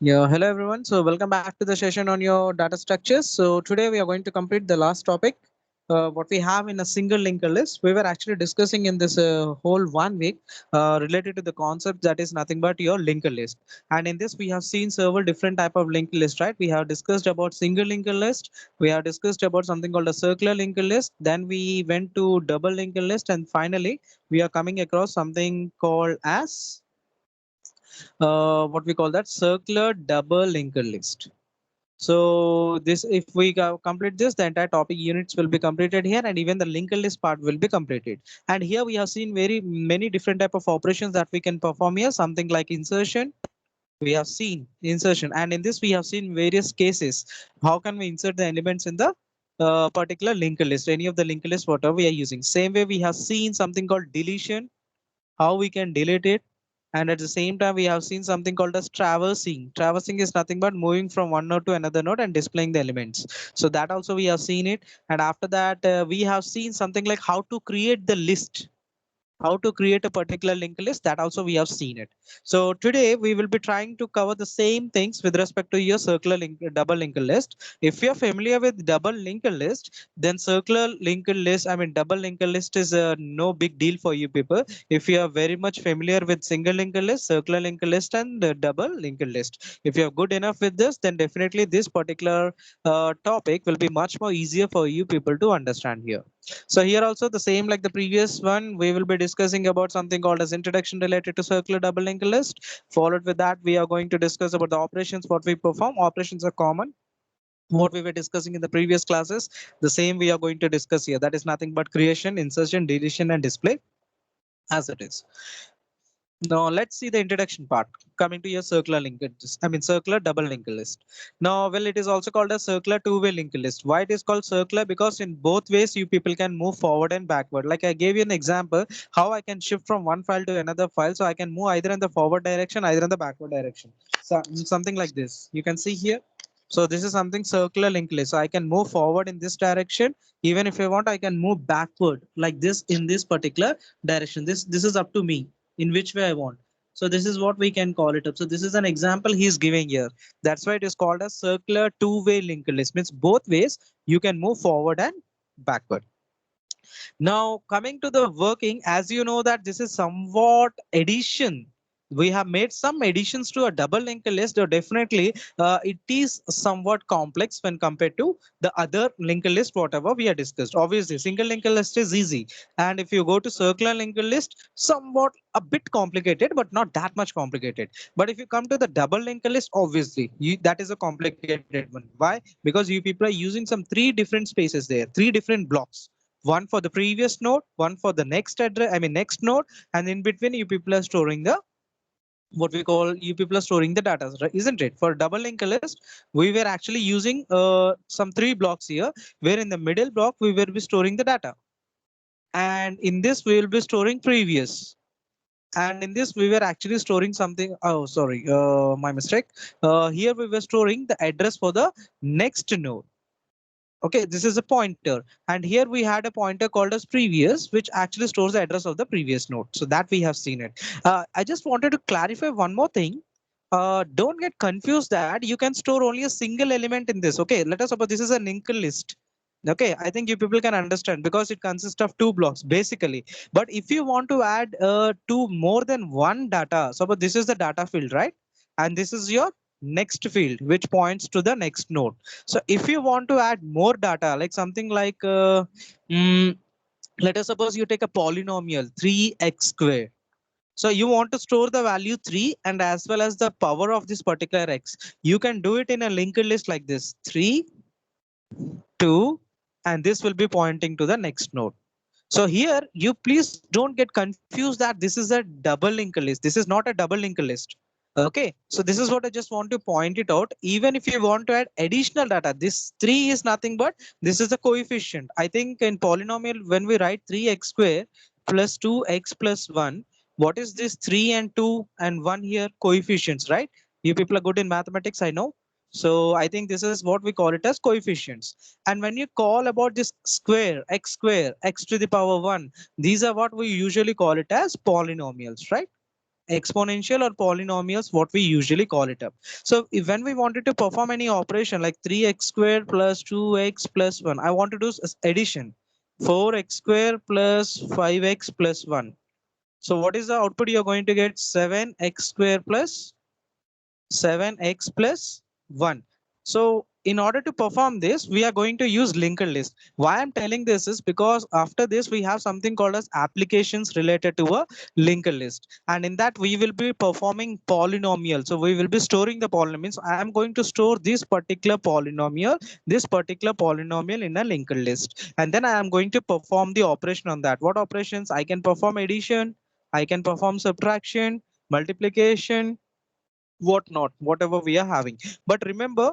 Yeah, hello everyone. So welcome back to the session on your data structures. So today we are going to complete the last topic, what we have in a single linked list. We were actually discussing in this whole 1 week related to the concept that is nothing but your linked list. And in this we have seen several different type of linked list, right? We have discussed about single linked list. We have discussed about something called a circular linked list. Then we went to double linked list, and finally we are coming across something called as what we call that circular double linked list. So this, if we complete this, the entire topic units will be completed here, and even the linked list part will be completed. And here we have seen very many different type of operations that we can perform here. Something like insertion. We have seen insertion, and in this we have seen various cases. How can we insert the elements in the particular linked list? Any of the linked list, whatever we are using. Same way we have seen something called deletion, how we can delete it. And at the same time we have seen something called as traversing is nothing but moving from one node to another node and displaying the elements. So that also we have seen it. And after that we have seen something like how to create the list, how to create a particular linked list, that also we have seen it. So today we will be trying to cover the same things with respect to your circular double linked list. If you're familiar with double linked list, then circular linked list, I mean double linked list is no big deal for you people. If you are very much familiar with single linked list, circular linked list, and double linked list, if you are good enough with this, then definitely this particular topic will be much more easier for you people to understand here. So here also the same like the previous one, we will be discussing about something called as introduction related to circular double linked list. Followed with that, we are going to discuss about the operations, what we perform. Operations are common. What we were discussing in the previous classes, the same we are going to discuss here. That is nothing but creation, insertion, deletion, and display as it is. Now let's see the introduction part. Coming to your circular linked list, I mean circular double linked list. Now, well, it is also called a circular two-way linked list. Why it is called circular? Because in both ways you people can move forward and backward. Like I gave you an example how I can shift from one file to another file. So I can move either in the forward direction, either in the backward direction. So something like this. You can see here. So this is something circular linked list. So I can move forward in this direction. Even if I want, I can move backward like this in this particular direction. This is up to me in which way I want. So this is what we can call it up. So this is an example he's giving here. That's why it is called a circular two-way linked list. Means both ways you can move forward and backward. Now coming to the working, as you know that this is somewhat addition. We have made some additions to a double linked list. Definitely, it is somewhat complex when compared to the other linked list, whatever we have discussed. Obviously, single linked list is easy. And if you go to circular linked list, somewhat a bit complicated, but not that much complicated. But if you come to the double linked list, obviously, that is a complicated one. Why? Because you people are using some three different spaces there, three different blocks, one for the previous node, one for the next address, I mean next node, and in between you people are storing the, what we call, you people are storing the data, right? Isn't it? For double linked list, we were actually using some three blocks here, where in the middle block we will be storing the data, and in this we will be storing previous. And in this we were actually storing something. Oh, sorry, my mistake. Here we were storing the address for the next node. Okay, this is a pointer, and here we had a pointer called as previous, which actually stores the address of the previous node. So that we have seen it. I just wanted to clarify one more thing. Don't get confused that you can store only a single element in this. Okay, let us suppose this is a linked list. Okay, I think you people can understand because it consists of two blocks basically. But if you want to add to more than one data, suppose this is the data field, right? And this is your next field, which points to the next node. So if you want to add more data, like something like, mm, let us suppose you take a polynomial 3x square. So you want to store the value 3 and as well as the power of this particular x. You can do it in a linked list like this: 3, 2, and this will be pointing to the next node. So here you please don't get confused that this is a double linked list. This is not a double linked list. Okay, so this is what I just want to point it out. Even if you want to add additional data, this 3 is nothing but this is the coefficient. I think in polynomial, when we write 3x square plus 2x plus 1, what is this 3 and 2 and 1 here? Coefficients, right? You people are good in mathematics, I know. So I think this is what we call it as coefficients. And when you call about this square, x to the power 1, these are what we usually call it as polynomials, right? exponential or polynomials, what we usually call it up. So if, when we wanted to perform any operation like 3x squared plus 2x plus 1, I want to do addition. 4x squared plus 5x plus 1. So what is the output you're going to get? 7x squared plus 7x plus 1. So in order to perform this, we are going to use linked list. Why I'm telling this is because after this, we have something called as applications related to a linked list. And in that, we will be performing polynomial. So we will be storing the polynomials. I am going to store this particular polynomial in a linked list. And then I am going to perform the operation on that. What operations? I can perform addition, I can perform subtraction, multiplication, whatnot, whatever we are having. But remember,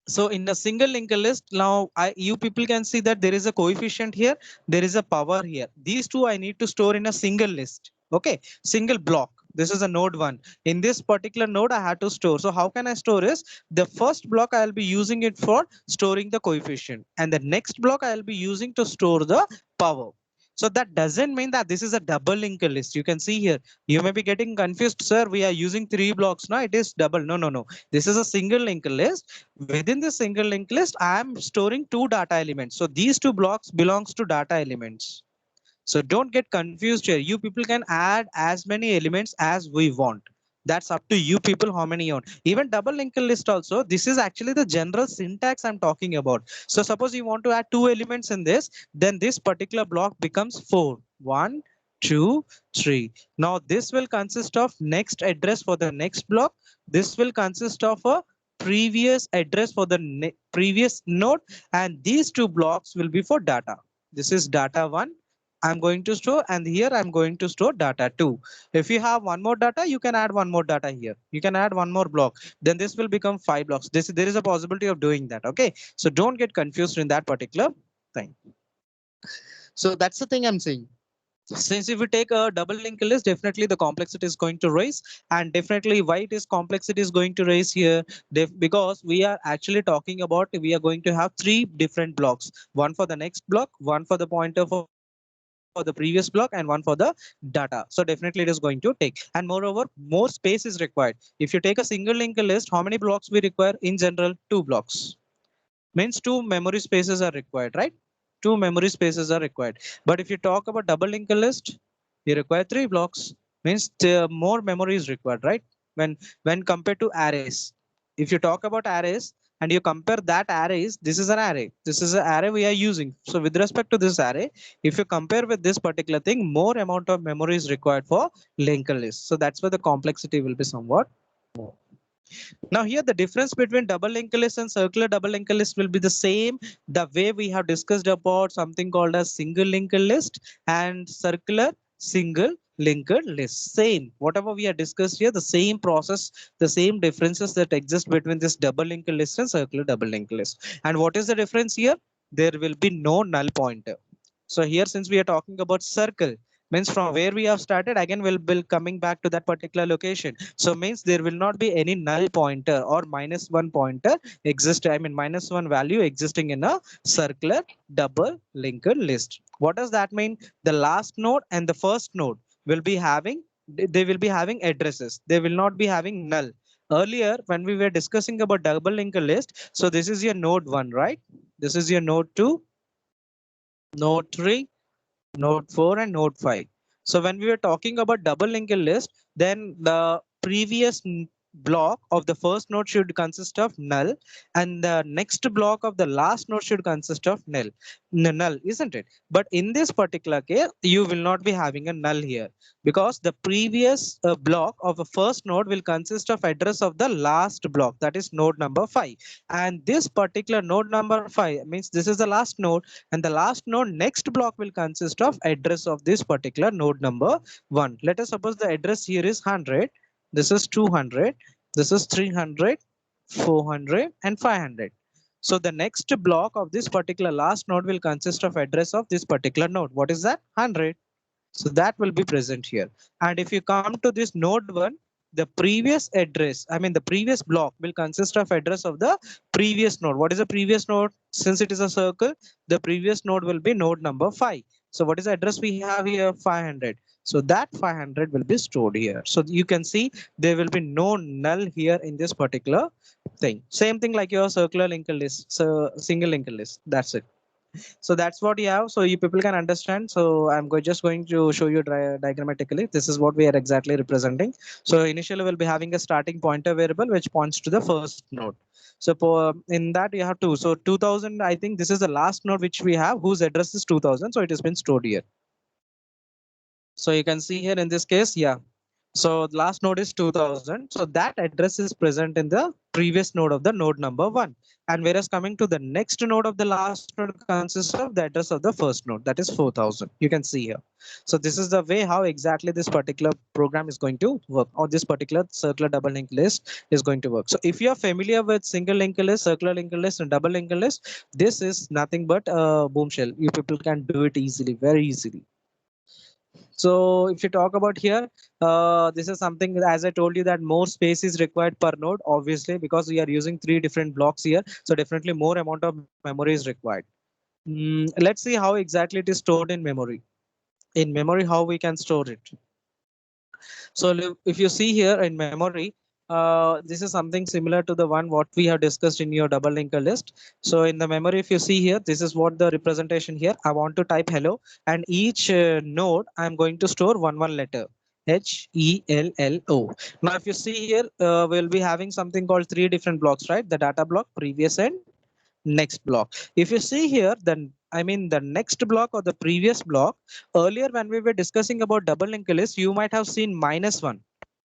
so in a single linked list, now you people can see that there is a coefficient here, there is a power here. These two I need to store in a single list. Okay, single block. This is a node 1. In this particular node, I had to store. So how can I store is the first block I'll be using it for storing the coefficient, and the next block I'll be using to store the power. So that doesn't mean that this is a double linked list. You can see here, you may be getting confused, sir. We are using 3 blocks now. It is double. No, no, no. This is a single linked list. Within this single linked list, I am storing 2 data elements. So these 2 blocks belongs to data elements. So don't get confused here. You people can add as many elements as we want. That's up to you people how many you want. Even double linked list also, this is actually the general syntax I'm talking about. So suppose you want to add 2 elements in this, then this particular block becomes 4. 1, 2, 3. Now this will consist of next address for the next block. This will consist of a previous address for the previous node, and these 2 blocks will be for data. This is data 1 I'm going to store, and here I'm going to store data 2. If you have one more data, you can add one more data here. You can add one more block. Then this will become 5 blocks. There is a possibility of doing that. Okay, so don't get confused in that particular thing. So that's the thing I'm saying. Since if we take a double linked list, definitely the complexity is going to rise, and definitely why it is complexity is going to rise here, because we are actually talking about, we are going to have 3 different blocks, one for the next block, one for the pointer for the previous block, and one for the data. So definitely it is going to take, and moreover, more space is required. If you take a single linked list, how many blocks we require? In general, 2 blocks. Means 2 memory spaces are required, right? 2 memory spaces are required. But if you talk about double linked list, you require 3 blocks. Means more memory is required, right? When compared to arrays, if you talk about arrays and you compare that arrays, this is an array. This is an array we are using. So with respect to this array, if you compare with this particular thing, more amount of memory is required for linked list. So that's where the complexity will be somewhat more. Now here the difference between double linked list and circular double linked list will be the same. The way we have discussed about something called as single linked list and circular single linked list. Same, whatever we have discussed here, the same process, the same differences that exist between this double linked list and circular double linked list. And what is the difference here? There will be no null pointer. So here, since we are talking about circle, means from where we have started, again we'll be coming back to that particular location. So means there will not be any null pointer or -1 pointer exist. I mean -1 value existing in a circular double linked list. What does that mean? The last node and the first node will be having, they will be having addresses. They will not be having null. Earlier, when we were discussing about double linked list, so this is your node 1, right? This is your node 2, node 3, node 4, and node 5. So when we were talking about double linked list, then the previous block of the first node should consist of null, and the next block of the last node should consist of null, isn't it? But in this particular case, you will not be having a null here, because the previous block of a first node will consist of address of the last block, that is node number 5. And this particular node number 5 means this is the last node, and the last node next block will consist of address of this particular node number 1. Let us suppose the address here is 100, this is 200, this is 300, 400, and 500. So the next block of this particular last node will consist of address of this particular node. What is that? 100. So that will be present here. And if you come to this node 1, the previous address, I mean the previous block will consist of address of the previous node. What is the previous node? Since it is a circle, the previous node will be node number 5. So what is the address we have here? 500. So that 500 will be stored here. So you can see there will be no null here in this particular thing. Same thing like your circular linked list, so single linked list. That's it. So that's what you have. So you people can understand. So I'm just going to show you diagrammatically. This is what we are exactly representing. So initially we'll be having a starting pointer variable which points to the first node. So in that you have two. So 2000, I think this is the last node which we have whose address is 2000. So it has been stored here. So you can see here in this case, yeah. So the last node is 2000. So that address is present in the previous node of the node number one. And whereas coming to the next node of the last node consists of the address of the first node, that is 4000. You can see here. So this is the way how exactly this particular program is going to work, or this particular circular double linked list is going to work. So if you are familiar with single linked list, circular linked list, and double linked list, this is nothing but a boom shell. You people can do it easily, very easily. So if you talk about here, this is something, as I told you, that more space is required per node, obviously, because we are using 3 different blocks here. So definitely more amount of memory is required. Let's see how exactly it is stored in memory. In memory, how we can store it. So if you see here in memory, this is something similar to the one what we have discussed in your double linker list. So in the memory, if you see here, this is what the representation here. I want to type hello, and each node I'm going to store one letter. HELLO. Now, if you see here, we'll be having something called 3 different blocks, right? The data block, previous, and next block. If you see here, then I mean the next block or the previous block, earlier when we were discussing about double linked list, you might have seen -1,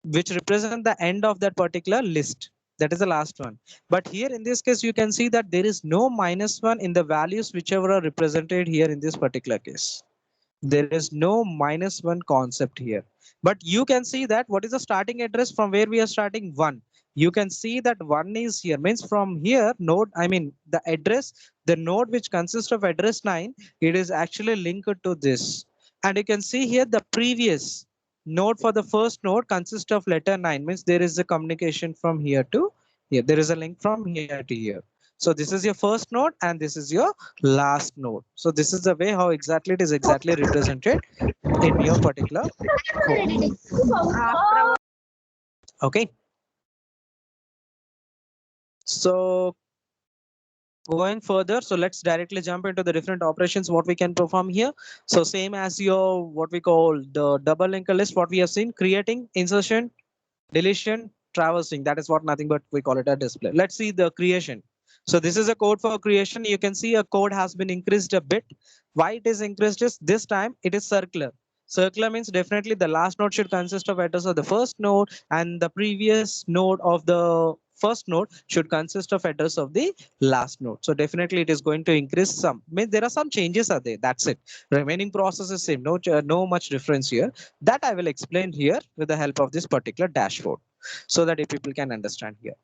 which represent the end of that particular list. That is the last one. But here in this case, you can see that there is no -1 in the values whichever are represented here in this particular case. There is no -1 concept here. But you can see that what is the starting address from where we are starting? 1. You can see that 1 is here, means from here node, I mean the address, the node which consists of address 9, it is actually linked to this. And you can see here the previous node for the first node consists of letter 9, means there is a communication from here to here. There is a link from here to here. So this is your first node and this is your last node. So this is the way how exactly it is exactly represented in your particular code. Okay. So going further, so let's directly jump into the different operations what we can perform here. So same as your what we call the double linker list, what we have seen: creating, insertion, deletion, traversing. That is what nothing but we call it a display. Let's see the creation. So this is a code for creation. You can see a code has been increased a bit. Why it is increased is this time it is circular. Circular means definitely the last node should consist of address of the first node, and the previous node of the first node should consist of address of the last node. So definitely it is going to increase some. Means there are some changes are there. That's it. Remaining process is same. No much difference here. That I will explain here with the help of this particular dashboard, so that if people can understand here.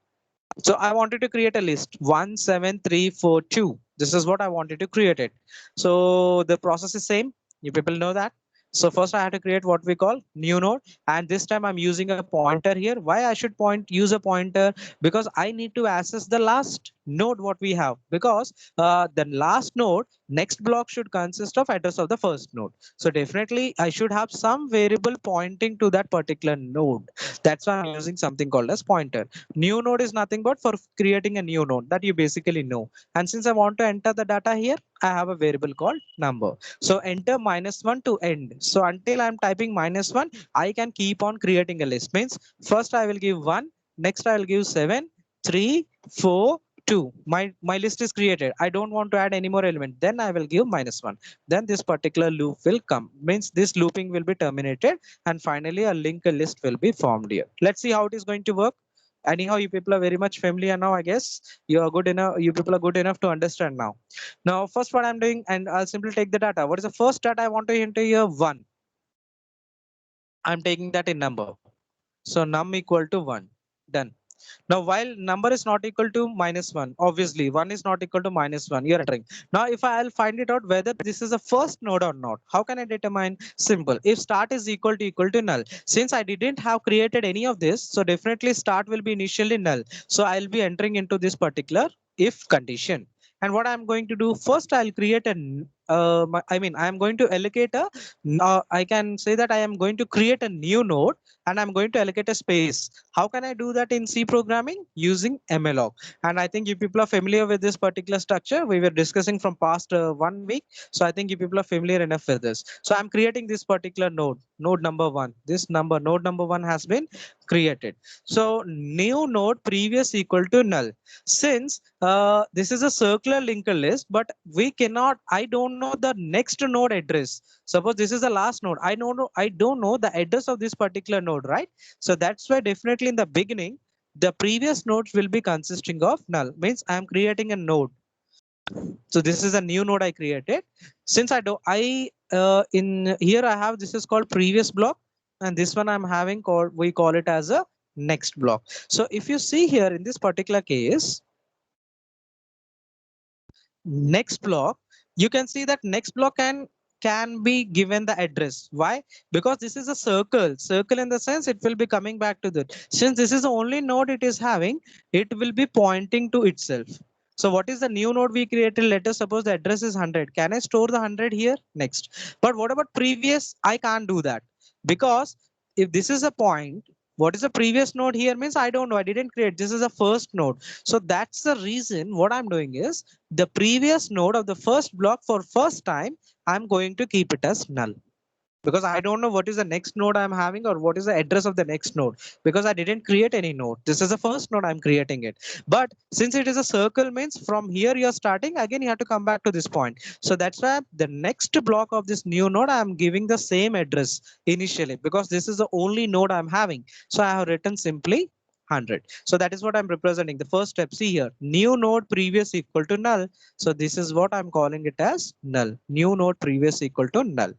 So I wanted to create a list 17342. This is what I wanted to create it. So the process is same. You people know that. So first I have to create what we call new node, and this time I'm using a pointer here. Why I should use a pointer? Because I need to access the last node what we have, because the last node next block should consist of address of the first node. So definitely I should have some variable pointing to that particular node. That's why I'm using something called as pointer. New node is nothing but for creating a new node that you basically know. And since I want to enter the data here, I have a variable called number. So enter -1 to end. So until I'm typing -1, I can keep on creating a list. Means first I will give 1, next I will give 7, 3, 4, 2. My list is created. I don't want to add any more element. Then I will give -1. Then this particular loop will come. Means this looping will be terminated, and finally a linked list will be formed here. Let's see how it is going to work. Anyhow, you people are very much familiar now. I guess you are good enough. You people are good enough to understand now. Now, first what I'm doing, and I'll simply take the data. What is the first data I want to enter here? 1. I'm taking that in number. So num equal to 1. Done. Now, while number is not equal to -1, obviously 1 is not equal to -1, you're entering. Now, if I'll find it out whether this is a first node or not, how can I determine? Simple. If start is equal to null, since I didn't have created any of this, so definitely start will be initially null. So I'll be entering into this particular if condition. And what I'm going to do first, I'll create I am going to allocate a, I can say that I am going to create a new node and I'm going to allocate a space. How can I do that in C programming? Using malloc. And I think you people are familiar with this particular structure. We were discussing from past 1 week. So I think you people are familiar enough with this. So I'm creating this particular node number one. Node number one has been created. So new node previous equal to null. Since this is a circular linked list, but I don't know the next node address. Suppose this is the last node. I don't know the address of this particular node, right? So that's why definitely in the beginning, the previous nodes will be consisting of null. Means I am creating a node. So this is a new node I created. Since in here I have, this is called previous block, and this one I'm having we call it as a next block. So if you see here in this particular case, next block, you can see that next block can be given the address. Why? Because this is a circle in the sense it will be coming back to that. Since this is the only node it is having, it will be pointing to itself. So what is the new node we created? Let us suppose the address is 100. Can I store the 100 here? Next. But what about previous? I can't do that, because if this is a point, what is the previous node here means I don't know. I didn't create. This is the first node. So that's the reason what I'm doing is the previous node of the first block for first time, I'm going to keep it as null, because I don't know what is the next node I'm having or what is the address of the next node, because I didn't create any node. This is the first node I'm creating it. But since it is a circle means from here you're starting again, you have to come back to this point. So that's why the next block of this new node, I'm giving the same address initially, because this is the only node I'm having. So I have written simply 100. So that is what I'm representing. The first step, see here, new node previous equal to null. So this is what I'm calling it as null. New node previous equal to null.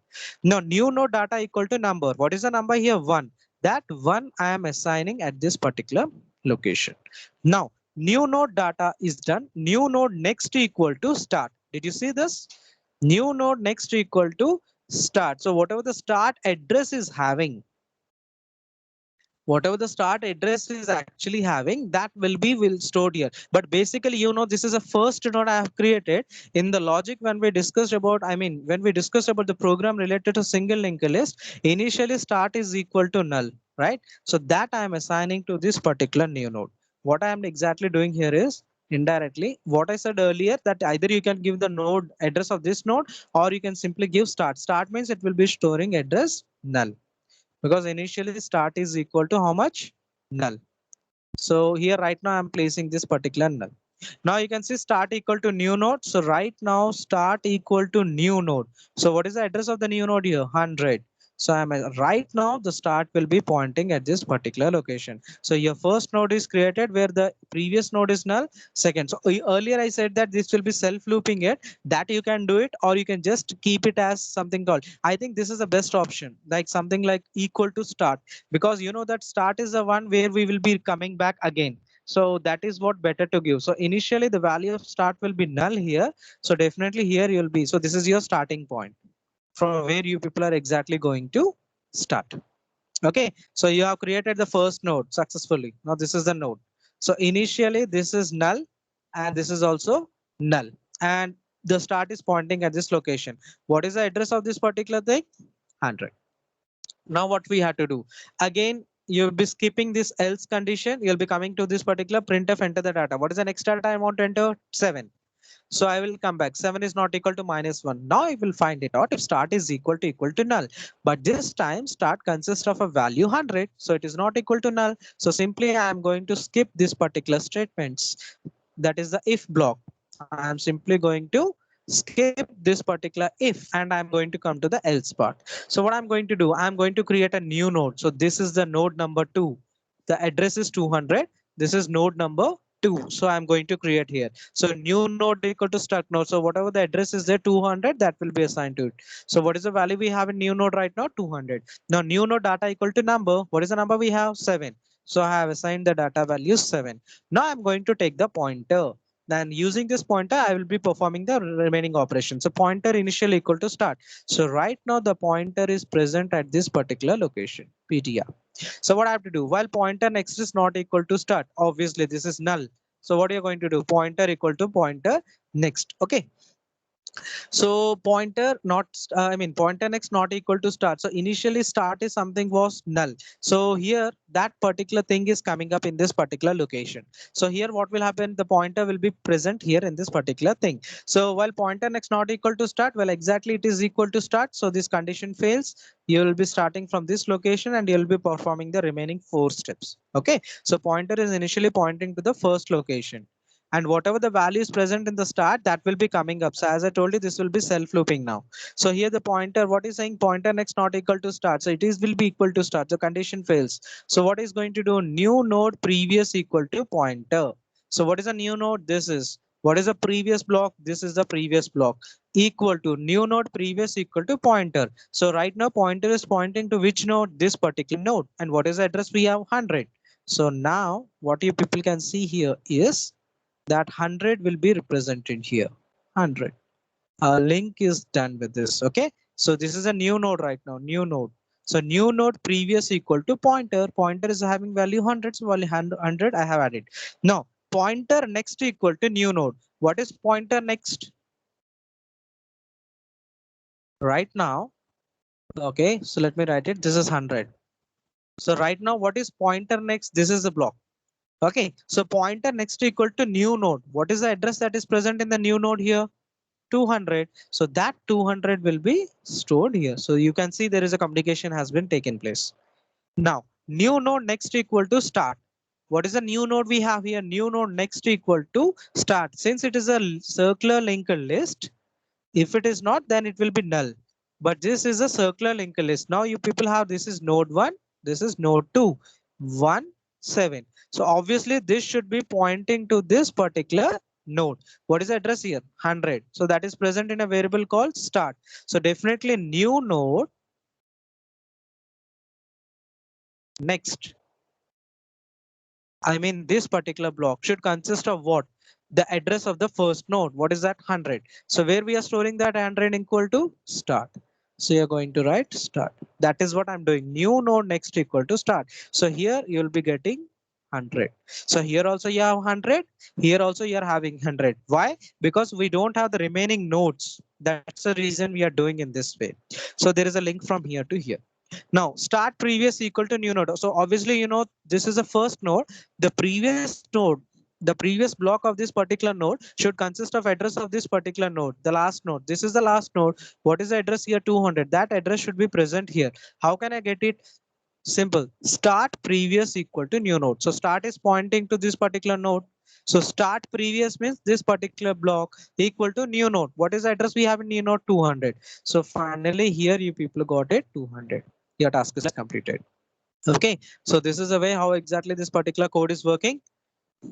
Now, new node data equal to number. What is the number here? 1. That 1 I am assigning at this particular location. Now, new node data is done. New node next equal to start. Did you see this? New node next equal to start. So whatever the start address is having, whatever the start address is actually having, that will stored here. But basically, this is a first node I have created. In the logic, when we discussed about, when we discussed about the program related to single linked list, initially start is equal to null, right? So that I am assigning to this particular new node. What I am exactly doing here is indirectly what I said earlier, that either you can give the node address of this node, or you can simply give start. Start means it will be storing address null, because initially start is equal to how much? Null. So here right now I'm placing this particular null. Now you can see start equal to new node. So right now start equal to new node. So what is the address of the new node here? 100. So I'm right now the start will be pointing at this particular location. So your first node is created where the previous node is null. Second. So earlier I said that this will be self looping it, that you can do it, or you can just keep it as something called. I think this is the best option, like something like equal to start, because you know that start is the one where we will be coming back again. So that is what better to give. So initially the value of start will be null here. So definitely here you'll be. So this is your starting point from where you people are exactly going to start. Okay. So you have created the first node successfully. Now this is the node. So initially this is null and this is also null. And the start is pointing at this location. What is the address of this particular thing? 100. Now what we have to do? Again, you'll be skipping this else condition. You'll be coming to this particular printf, enter the data. What is the next data I want to enter? 7. So I will come back. 7 is not equal to -1. Now I will find it out if start is equal to null. But this time start consists of a value 100. So it is not equal to null. So simply I am going to skip this particular statements. That is the if block. I am simply going to skip this particular if, and I'm going to come to the else part. So what I'm going to do, I'm going to create a new node. So this is the node number 2. The address is 200. This is node number 2. So I'm going to create here. So new node equal to start node. So whatever the address is there, 200, that will be assigned to it. So what is the value we have in new node right now? 200. Now new node data equal to number. What is the number we have? 7. So I have assigned the data value 7. Now I'm going to take the pointer. Then using this pointer, I will be performing the remaining operation. So pointer initial equal to start. So right now the pointer is present at this particular location, PTR. So what I have to do? While pointer next is not equal to start, obviously this is null. So what are you going to do? Pointer equal to pointer next. Okay. So pointer not, I mean pointer next not equal to start. So initially start is something was null. So here that particular thing is coming up in this particular location. So here what will happen? The pointer will be present here in this particular thing. So while pointer next not equal to start, well exactly it is equal to start. So this condition fails. You will be starting from this location and you will be performing the remaining 4 steps. Okay. So pointer is initially pointing to the first location, and whatever the value is present in the start, that will be coming up. So as I told you, this will be self looping now. So here the pointer, what is saying, pointer next not equal to start, so it is will be equal to start, the condition fails. So what is going to do, new node previous equal to pointer. So what is a new node? This is what is a previous block, this is the previous block, equal to new node previous equal to pointer. So right now pointer is pointing to which node? This particular node. And what is the address? We have 100. So now what you people can see here is that 100 will be represented here. 100. Link is done with this. Okay. So this is a new node right now. New node. So new node previous equal to pointer. Pointer is having value 100. So value 100 I have added. Now pointer next equal to new node. What is pointer next? Right now. Okay. So let me write it. This is 100. So right now what is pointer next? This is the block. Okay. So pointer next equal to new node. What is the address that is present in the new node here? 200. So that 200 will be stored here. So you can see there is a communication has been taken place. Now new node next equal to start. What is the new node we have here? New node next equal to start. Since it is a circular linked list, if it is not, then it will be null. But this is a circular linked list. Now you people have, this is node 1, this is node 2, 1, 7. So obviously this should be pointing to this particular node. What is the address here? 100. So that is present in a variable called start. So definitely new node next, I mean this particular block should consist of what? The address of the first node. What is that? 100. So where we are storing that 100 equal to start. So you're going to write start. That is what I'm doing. New node next equal to start. So here you'll be getting 100. So here also you have 100. Here also you're having 100. Why? Because we don't have the remaining nodes. That's the reason we are doing in this way. So there is a link from here to here. Now start previous equal to new node. So obviously, you know, this is the first node. The previous node, the previous block of this particular node should consist of address of this particular node, the last node. This is the last node. What is the address here? 200. That address should be present here. How can I get it? Simple. Start previous equal to new node. So start is pointing to this particular node. So start previous means this particular block equal to new node. What is the address we have in new node? 200. So finally here you people got it 200. Your task is completed. Okay. So this is the way how exactly this particular code is working.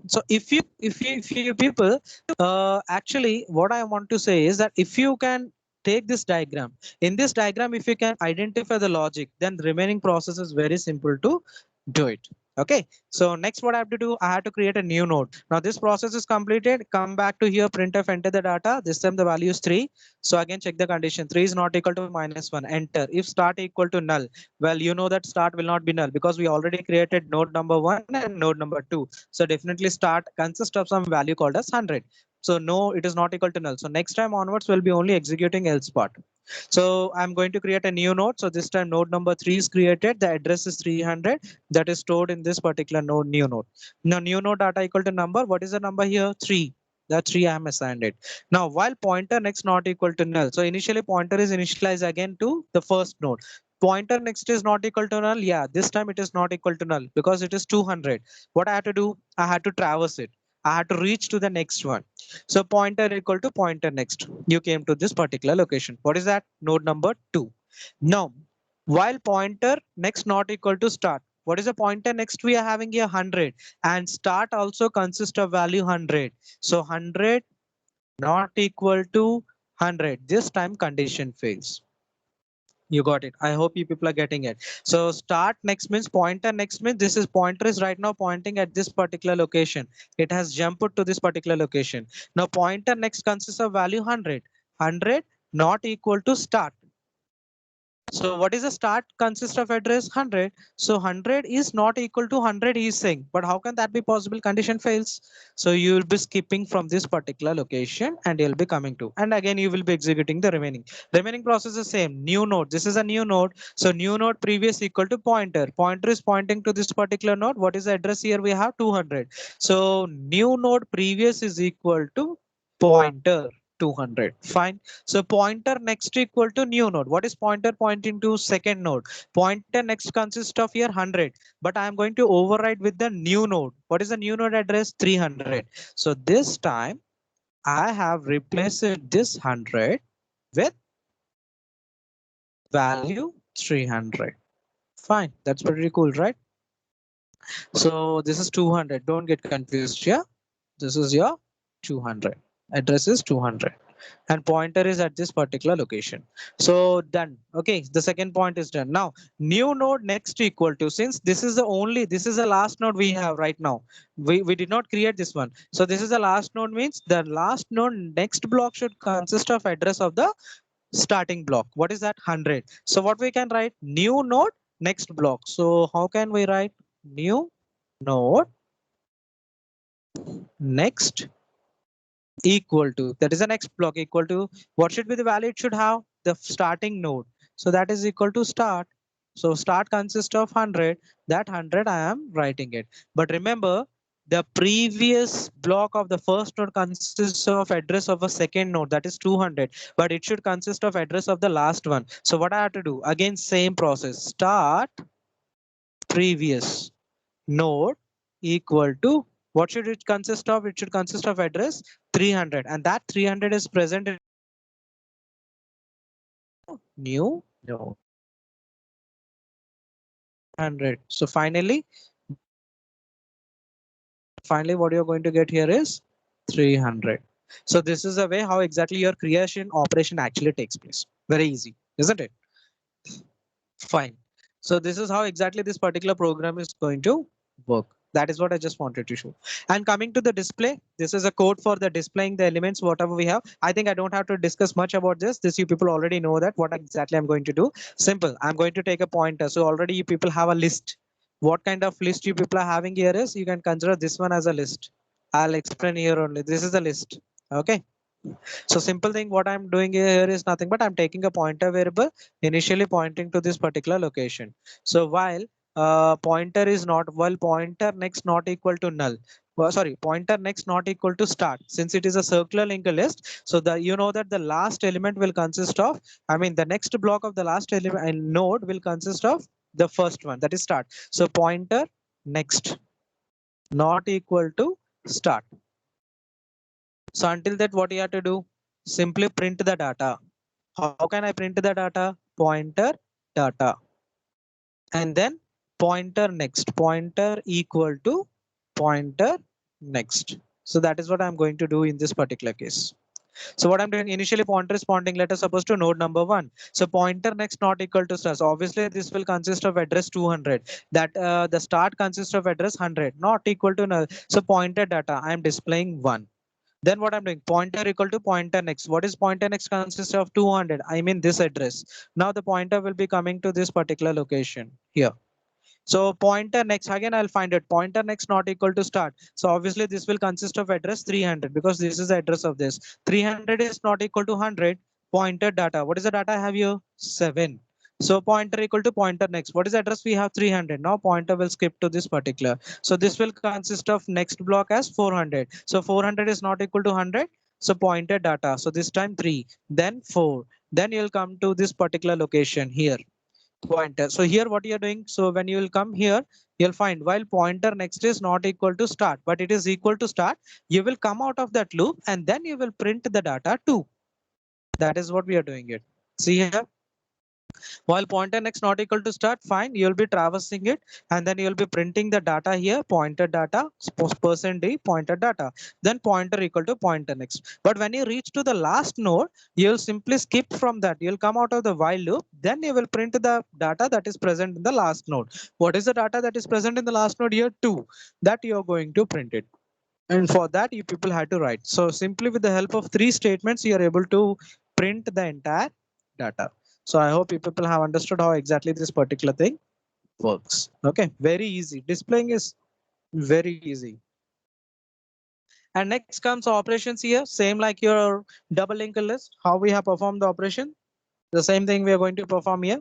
So if you people, actually what I want to say is that if you can take this diagram, in this diagram if you can identify the logic, then the remaining process is very simple to do it. Okay, so next what I have to do, I have to create a new node. Now this process is completed. Come back to here, printf, enter the data. This time the value is 3. So again check the condition. 3 is not equal to -1. Enter. If start equal to null, well you know that start will not be null because we already created node number 1 and node number 2. So definitely start consists of some value called as 100. So no, it is not equal to null. So next time onwards, we'll be only executing else part. So I'm going to create a new node. So this time node number 3 is created. The address is 300 that is stored in this particular node, new node. Now new node data equal to number. What is the number here? 3. The 3 I am assigned it. Now while pointer next not equal to null. So initially pointer is initialized again to the first node. Pointer next is not equal to null. Yeah, this time it is not equal to null because it is 200. What I had to do, I had to traverse it. I had to reach to the next one. So pointer equal to pointer next. You came to this particular location. What is that? Node number 2. Now, while pointer next not equal to start. What is the pointer next? We are having here 100 and start also consists of value 100. So 100 not equal to 100. This time condition fails. You got it. I hope you people are getting it. So start next means pointer next means this is pointer is right now pointing at this particular location. It has jumped to this particular location. Now pointer next consists of value 100. 100 not equal to start. So what is the start consist of address 100? So 100 is not equal to 100 he is saying, but how can that be possible? Condition fails. So you will be skipping from this particular location and you'll be coming to, and again you will be executing the remaining process is same. New node. This is a new node. So new node previous equal to pointer. Pointer is pointing to this particular node. What is the address here? We have 200. So new node previous is equal to pointer 200. Fine. So pointer next equal to new node. What is pointer pointing to? Second node. Pointer next consists of here 100, but I am going to override with the new node. What is the new node address? 300. So this time I have replaced this 100 with value 300. Fine. That's pretty cool, right? So this is 200. Don't get confused here. This is your 200. Address is 200. And pointer is at this particular location. So done. Okay, the second point is done. Now new node next equal to, since this is the last node we have right now. We did not create this one. So this is the last node, means the last node next block should consist of address of the starting block. What is that? 100. So what we can write? New node next block. So how can we write? New node next equal to, that is the next block, equal to, what should be the value it should have? The starting node. So that is equal to start. So start consists of 100. That 100 I am writing it. But remember, the previous block of the first node consists of address of a second node, that is 200, but it should consist of address of the last one. So what I have to do? Again, same process. Start previous node equal to, what should it consist of? It should consist of address 300, and that 300 is present in new node 100. So finally what you're going to get here is 300. So this is the way how exactly your creation operation actually takes place. Very easy, isn't it? Fine. So this is how exactly this particular program is going to work. That is what I just wanted to show. And coming to the display, this is a code for the displaying the elements, whatever we have. I think I don't have to discuss much about this. This you people already know that what exactly I'm going to do. Simple. I'm going to take a pointer. So already you people have a list. What kind of list you people are having here is, you can consider this one as a list. I'll explain here only. This is the list. Okay. So simple thing, what I'm doing here is nothing but I'm taking a pointer variable initially pointing to this particular location. So while pointer is not, while pointer next not equal to null. Well, sorry, pointer next not equal to start. Since it is a circular linked list, so the, you know that the last element will consist of, I mean the next block of the last element and node will consist of the first one, that is start. So pointer next not equal to start. So until that, what you have to do? Simply print the data. How can I print the data? Pointer data. And then pointer next. Pointer equal to pointer next. So that is what I'm going to do in this particular case. So what I'm doing, initially pointer is pointing, let us suppose to node number 1. So pointer next not equal to start. So obviously this will consist of address 200. That the start consists of address 100, not equal to null. So pointer data, I am displaying 1. Then what I'm doing, pointer equal to pointer next. What is pointer next consists of 200? I mean this address. Now the pointer will be coming to this particular location here. So pointer next, again I'll find it. Pointer next not equal to start. So obviously this will consist of address 300 because this is the address of this. 300 is not equal to 100. Pointer data. What is the data I have here? 7. So pointer equal to pointer next. What is the address? We have 300. Now pointer will skip to this particular. So this will consist of next block as 400. So 400 is not equal to 100. So pointer data. So this time 3, then 4. Then you'll come to this particular location here. Pointer. So here what you're doing, so when you will come here, you'll find while pointer next is not equal to start, but it is equal to start, you will come out of that loop and then you will print the data 2. That is what we are doing it. See here, while pointer next not equal to start, fine, you'll be traversing it and then you'll be printing the data here, pointer data, %d pointer data, then pointer equal to pointer next. But when you reach to the last node, you'll simply skip from that. You'll come out of the while loop, then you will print the data that is present in the last node. What is the data that is present in the last node here? 2. That you're going to print it. And for that, you people had to write. So simply with the help of 3 statements, you are able to print the entire data. So I hope you people have understood how exactly this particular thing works. Okay, very easy. Displaying is very easy. And next comes operations here, same like your double linked list, how we have performed the operation. The same thing we are going to perform here.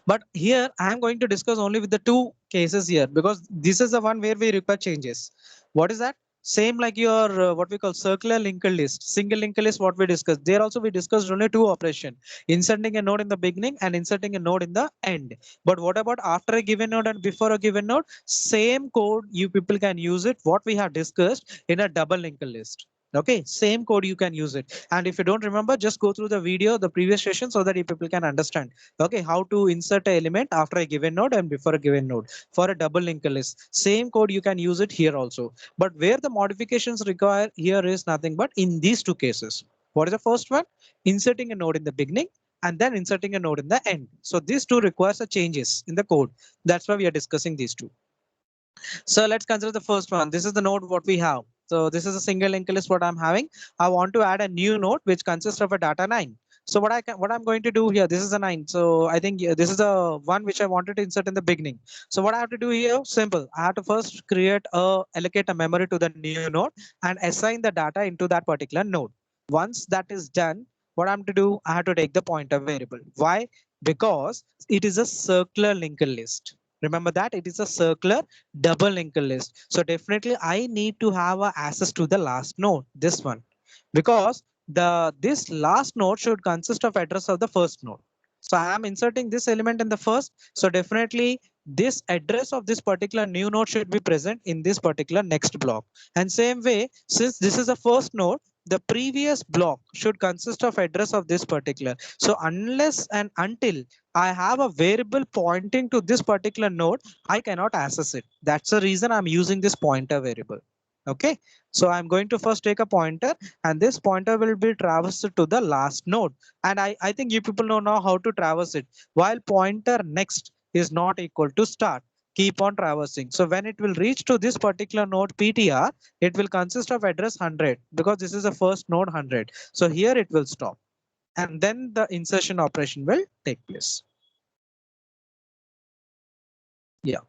But here I am going to discuss only with the two cases here because this is the one where we require changes. What is that? Same like your what we call circular linked list, single linked list, what we discussed. There also we discussed only two operation, inserting a node in the beginning and inserting a node in the end. But what about after a given node and before a given node? Same code you people can use it, what we have discussed in a double linked list. Okay, same code you can use it. And if you don't remember, just go through the video, the previous session, so that you people can understand. Okay, how to insert an element after a given node and before a given node for a double linked list. Same code you can use it here also. But where the modifications require here is nothing but in these two cases. What is the first one? Inserting a node in the beginning and then inserting a node in the end. So these two requires a changes in the code. That's why we are discussing these two. So let's consider the first one. This is the node what we have. So this is a single linked list what I'm having. I want to add a new node which consists of a data 9. So what I'm going to do here, this is a 9. So I think this is the one which I wanted to insert in the beginning. So what I have to do here, simple. I have to first allocate a memory to the new node and assign the data into that particular node. Once that is done, what I'm to do, I have to take the pointer variable. Why? Because it is a circular linked list. Remember that it is a circular double linked list. So definitely I need to have a access to the last node, this one, because this last node should consist of address of the first node. So I am inserting this element in the first. So definitely this address of this particular new node should be present in this particular next block. And same way, since this is the first node, the previous block should consist of address of this particular. So unless and until I have a variable pointing to this particular node, I cannot access it. That's the reason I'm using this pointer variable. Okay, so I'm going to first take a pointer and this pointer will be traversed to the last node. And I think you people know now how to traverse it. While pointer next is not equal to start, keep on traversing. So when it will reach to this particular node PTR, it will consist of address 100 because this is the first node 100. So here it will stop and then the insertion operation will take place. Yeah,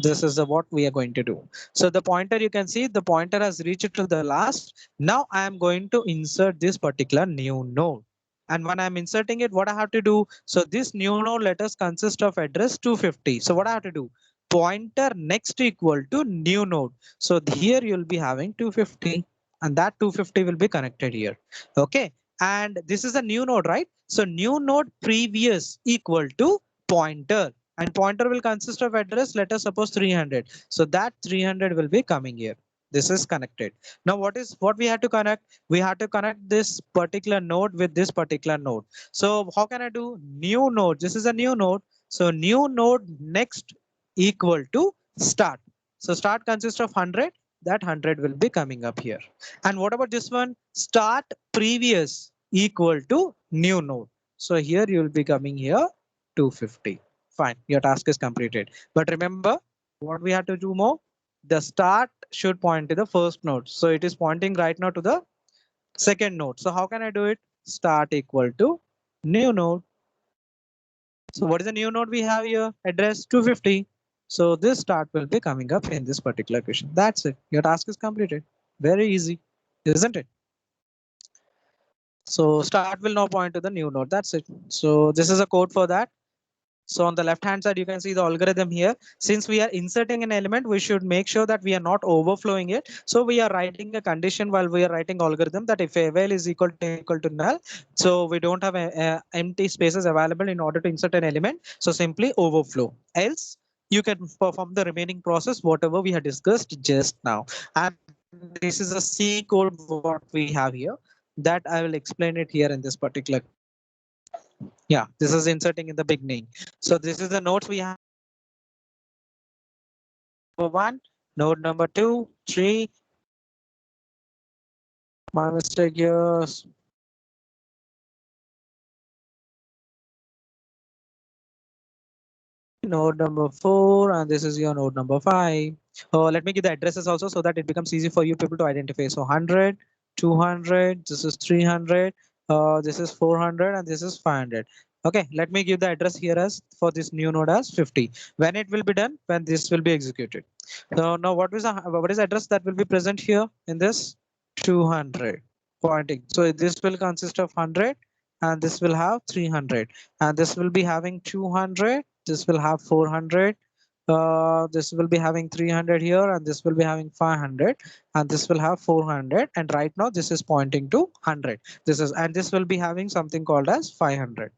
this is what we are going to do. So the pointer, you can see the pointer has reached to the last. Now I am going to insert this particular new node. And when I'm inserting it, what I have to do? So this new node let us consist of address 250. So what I have to do? Pointer next equal to new node. So here you'll be having 250 and that 250 will be connected here. Okay. And this is a new node, right? So new node previous equal to pointer. And pointer will consist of address, let us suppose 300. So that 300 will be coming here. This is connected. Now what we have to connect? We have to connect this particular node with this particular node. So how can I do? New node. This is a new node. So new node next equal to start. So start consists of 100. That 100 will be coming up here. And what about this one? Start previous equal to new node. So here you will be coming here 250. Fine, your task is completed. But remember what we have to do more? The start should point to the first node. So it is pointing right now to the second node. So how can I do it? Start equal to new node. So what is the new node we have here? Address 250. So this start will be coming up in this particular question. That's it. Your task is completed. Very easy, isn't it? So start will now point to the new node. That's it. So this is a code for that. So on the left hand side, you can see the algorithm here. Since we are inserting an element, we should make sure that we are not overflowing it. So we are writing a condition while we are writing algorithm that if avail is equal to null, so we don't have empty spaces available in order to insert an element. So simply overflow. Else you can perform the remaining process, whatever we have discussed just now. And this is a C code what we have here that I will explain it here in this particular. Yeah, this is inserting in the beginning. So this is the nodes we have. Number 1, node number 2, 3. My mistake here. Node number 4, and this is your node number 5. Let me give the addresses also so that it becomes easy for you people to identify. So 100, 200, this is 300. This is 400 and this is 500. Okay, let me give the address here as for this new node as 50. When it will be done, when this will be executed. So now what is the address that will be present here in this 200 pointing. So this will consist of 100 and this will have 300 and this will be having 200. This will have 400. This will be having 300 here and this will be having 500 and this will have 400, and right now this is pointing to 100. This is, and this will be having something called as 500.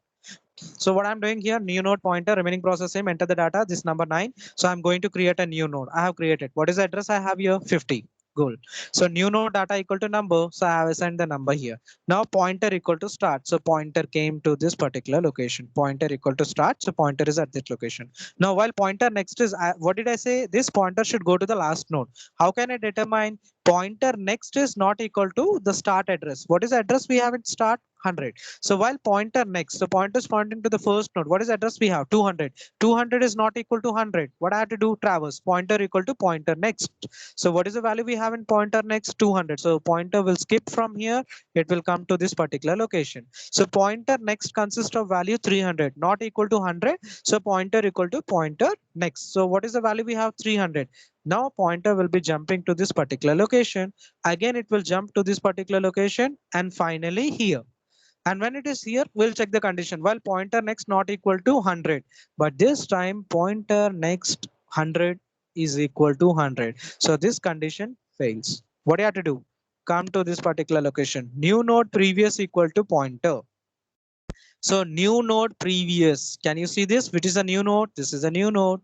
So what I'm doing here, new node pointer, remaining process same, enter the data, this number 9. So I'm going to create a new node. I have created. What is the address I have here? 50. Cool. So new node data equal to number. So I have assigned the number here. Now pointer equal to start. So pointer came to this particular location. Pointer equal to start. So pointer is at this location. Now while pointer next is, what did I say? This pointer should go to the last node. How can I determine pointer next is not equal to the start address? What is the address we have at start? 100. So while pointer next, the pointer is pointing to the first node. What is the address we have? 200. 200 is not equal to 100. What I have to do? Traverse. Pointer equal to pointer next. So what is the value we have in pointer next? 200. So pointer will skip from here. It will come to this particular location. So pointer next consists of value 300, not equal to 100. So pointer equal to pointer next. So what is the value we have? 300. Now pointer will be jumping to this particular location. Again, it will jump to this particular location and finally here. And when it is here, we'll check the condition. Well, pointer next not equal to 100, but this time pointer next 100 is equal to 100. So this condition fails. What do you have to do? Come to this particular location. New node previous equal to pointer. So new node previous. Can you see this? Which is a new node? This is a new node.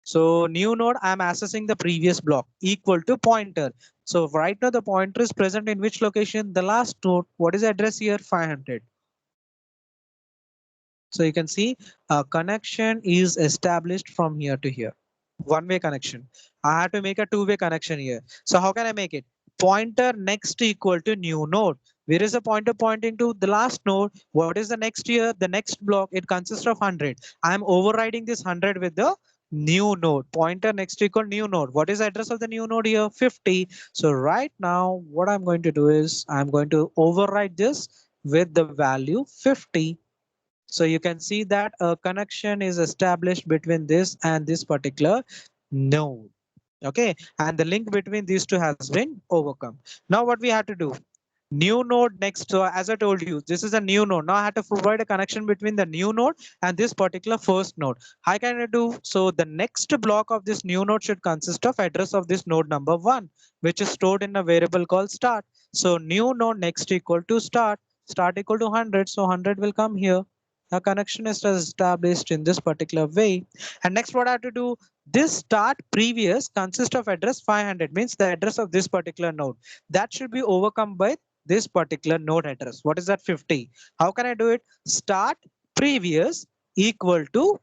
So new node, I'm accessing the previous block equal to pointer. So right now the pointer is present in which location? The last node. What is the address here? 500. So you can see a connection is established from here to here. One-way connection. I have to make a two-way connection here. So how can I make it? Pointer next equal to new node. Where is the pointer pointing to? The last node. What is the next here? The next block. It consists of 100. I am overriding this 100 with the new node. Pointer next equal new node. What is the address of the new node here? 50. So right now what I'm going to do is I'm going to override this with the value 50. So you can see that a connection is established between this and this particular node. Okay, and the link between these two has been overcome. Now what we have to do? New node next. So as I told you, this is a new node. Now I have to provide a connection between the new node and this particular first node. How can I do? So the next block of this new node should consist of address of this node number 1, which is stored in a variable called start. So new node next equal to start. Start equal to 100. So 100 will come here. A connection is established in this particular way. And next what I have to do, this start previous consists of address 500, means the address of this particular node. That should be overcome by this particular node address. What is that? 50. How can I do it? Start previous equal to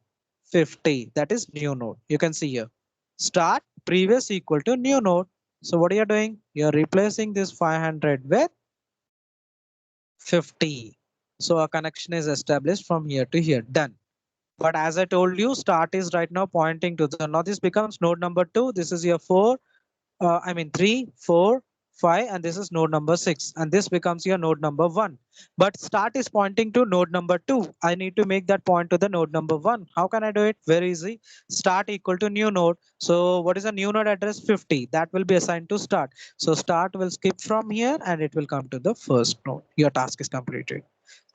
50. That is new node. You can see here. Start previous equal to new node. So what are you doing? You're replacing this 500 with 50. So a connection is established from here to here. Done. But as I told you, start is right now pointing to the, now this becomes node number 2. This is your 4. 3, 4, 5, and this is node number 6. And this becomes your node number 1. But start is pointing to node number 2. I need to make that point to the node number 1. How can I do it? Very easy. Start equal to new node. So what is the new node address? 50. That will be assigned to start. So start will skip from here and it will come to the first node. Your task is completed.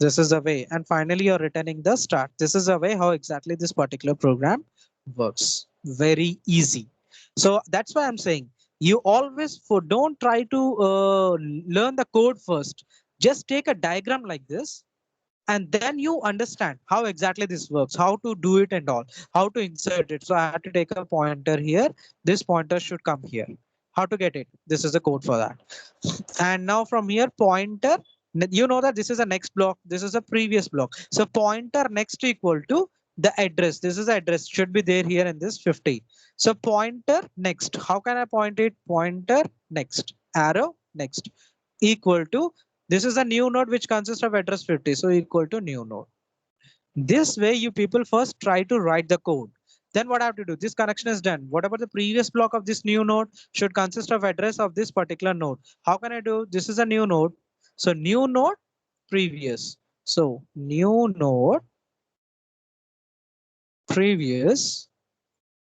This is the way. And finally, you're returning the start. This is the way how exactly this particular program works. Very easy. So that's why I'm saying you always don't try to learn the code first. Just take a diagram like this and then you understand how exactly this works, how to do it and all, how to insert it. So I had to take a pointer here. This pointer should come here. How to get it? This is the code for that. And now from here, pointer, you know that this is a next block. This is a previous block. So pointer next equal to the address. This is the address should be there here in this 50. So pointer next. How can I point it? Pointer next. Arrow next equal to, this is a new node which consists of address 50. So equal to new node. This way you people first try to write the code. Then what I have to do? This connection is done. What about the previous block of this new node should consist of address of this particular node? How can I do? This is a new node. So new node previous. So new node previous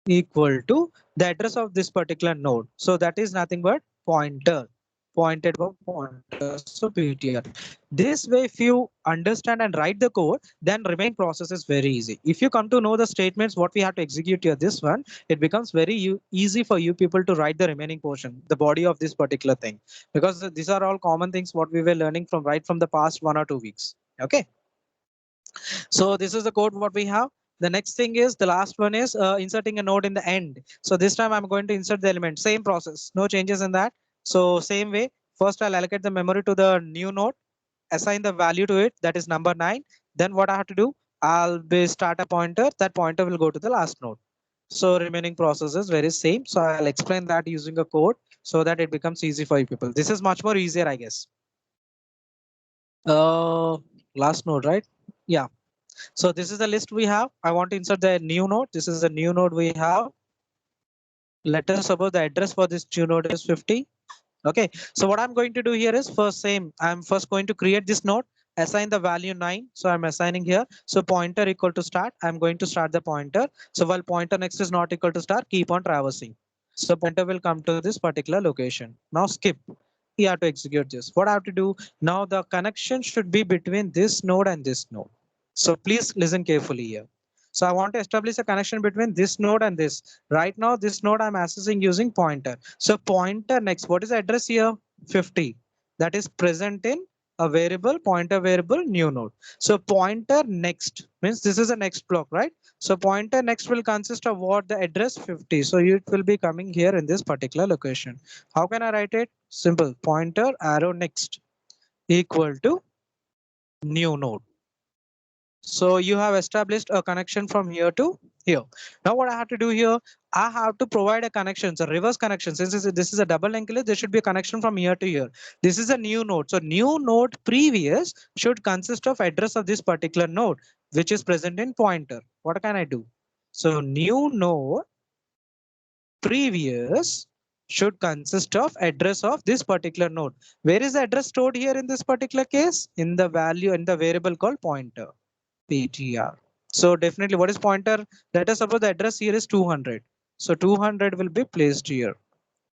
equal to the address of this particular node. So that is nothing but pointer, pointed by pointer. So PTR. This way, if you understand and write the code, then remaining process is very easy. If you come to know the statements, what we have to execute here, this one, it becomes very easy for you people to write the remaining portion, the body of this particular thing, because these are all common things what we were learning from right from the past 1 or 2 weeks. Okay. So this is the code what we have. The next thing is the last one is inserting a node in the end. So this time I'm going to insert the element, same process, no changes in that. So same way, first I'll allocate the memory to the new node, assign the value to it, that is number 9. Then what I have to do, I'll be start a pointer, that pointer will go to the last node. So remaining process is very same. So I'll explain that using a code so that it becomes easy for you people. This is much more easier, I guess. Last node, right? Yeah. So this is the list we have. I want to insert the new node. This is the new node we have. Let us suppose the address for this new node is 50. Okay. So what I'm going to do here is first same. I'm first going to create this node, assign the value 9. So I'm assigning here. So pointer equal to start. I'm going to start the pointer. So while pointer next is not equal to start, keep on traversing. So pointer will come to this particular location. Now skip. You have to execute this. What I have to do now, the connection should be between this node and this node. So please listen carefully here. So I want to establish a connection between this node and this. Right now, this node I'm accessing using pointer. So pointer next, what is the address here? 50. That is present in a variable, pointer variable, new node. So pointer next means this is a next block, right? So pointer next will consist of what? The address 50. So it will be coming here in this particular location. How can I write it? Simple. Pointer arrow next equal to new node. So you have established a connection from here to here. Now what I have to do here, I have to provide a connection, so reverse connection. Since this is a double linked list, there should be a connection from here to here. This is a new node. So new node previous should consist of address of this particular node, which is present in pointer. What can I do? So new node previous should consist of address of this particular node. Where is the address stored here in this particular case? In the value in the variable called pointer. PTR. So definitely what is pointer? Let us suppose the address here is 200. So 200 will be placed here.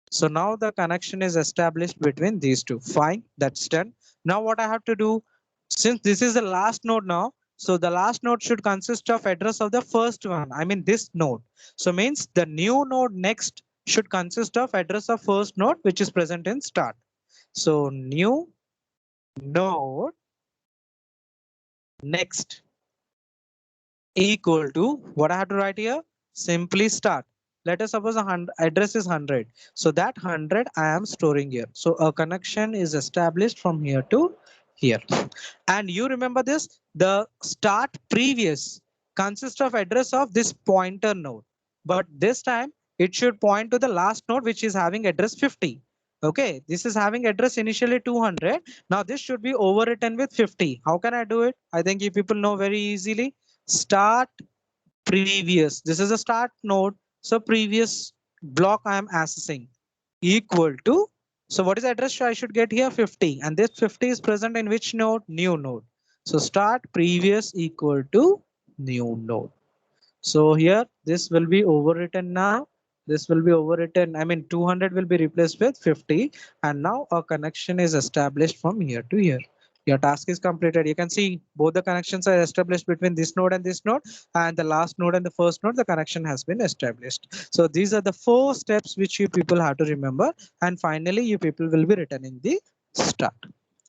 So now the connection is established between these two. Fine, that's done. Now what I have to do, since this is the last node now, so the last node should consist of address of the first one. I mean this node. So means the new node next should consist of address of first node, which is present in start. So new node next equal to what I have to write here? Simply start. Let us suppose address is 100. So that 100 I am storing here. So a connection is established from here to here. And you remember this, the start previous consists of address of this pointer node. But this time it should point to the last node, which is having address 50. Okay, this is having address initially 200. Now this should be overwritten with 50. How can I do it? I think you people know very easily. Start previous. This is a start node. So previous block I am accessing equal to. So what is the address I should get here? 50. And this 50 is present in which node? New node. So start previous equal to new node. So here this will be overwritten now. This will be overwritten. I mean 200 will be replaced with 50. And now a connection is established from here to here. Your task is completed. You can see both the connections are established between this node and this node, and the last node and the first node, the connection has been established. So these are the 4 steps which you people have to remember. And finally, you people will be returning the start.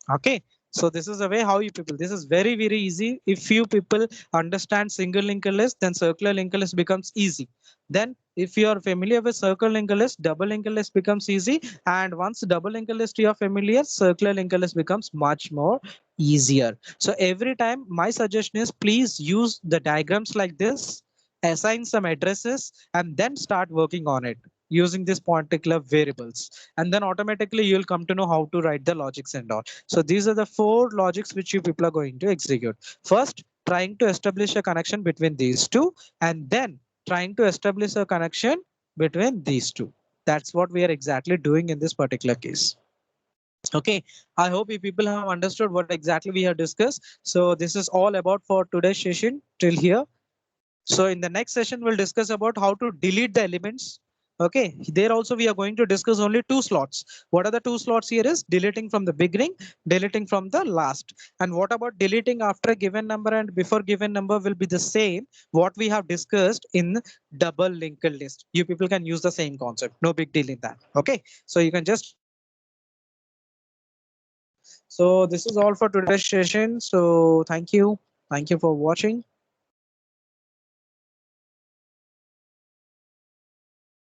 Okay. So this is the way how you people, this is very, very easy. If you people understand single linked list, then circular linked list becomes easy. Then if you are familiar with circle linked list, double linked list becomes easy. And once double linked list you are familiar, circular linked list becomes much more easier. So every time my suggestion is please use the diagrams like this, assign some addresses, and then start working on it using this particular variables. And then automatically you'll come to know how to write the logics and all. So these are the 4 logics which you people are going to execute. First, trying to establish a connection between these two, and then trying to establish a connection between these two. That's what we are exactly doing in this particular case. Okay, I hope you people have understood what exactly we have discussed. So this is all about for today's session till here. So in the next session, we'll discuss about how to delete the elements. Okay, there also we are going to discuss only two slots. What are the two slots here is deleting from the beginning, deleting from the last. And what about deleting after a given number and before given number will be the same what we have discussed in double linked list. You people can use the same concept. No big deal in that. Okay, so you can just so this is all for today's session. So thank you. Thank you for watching.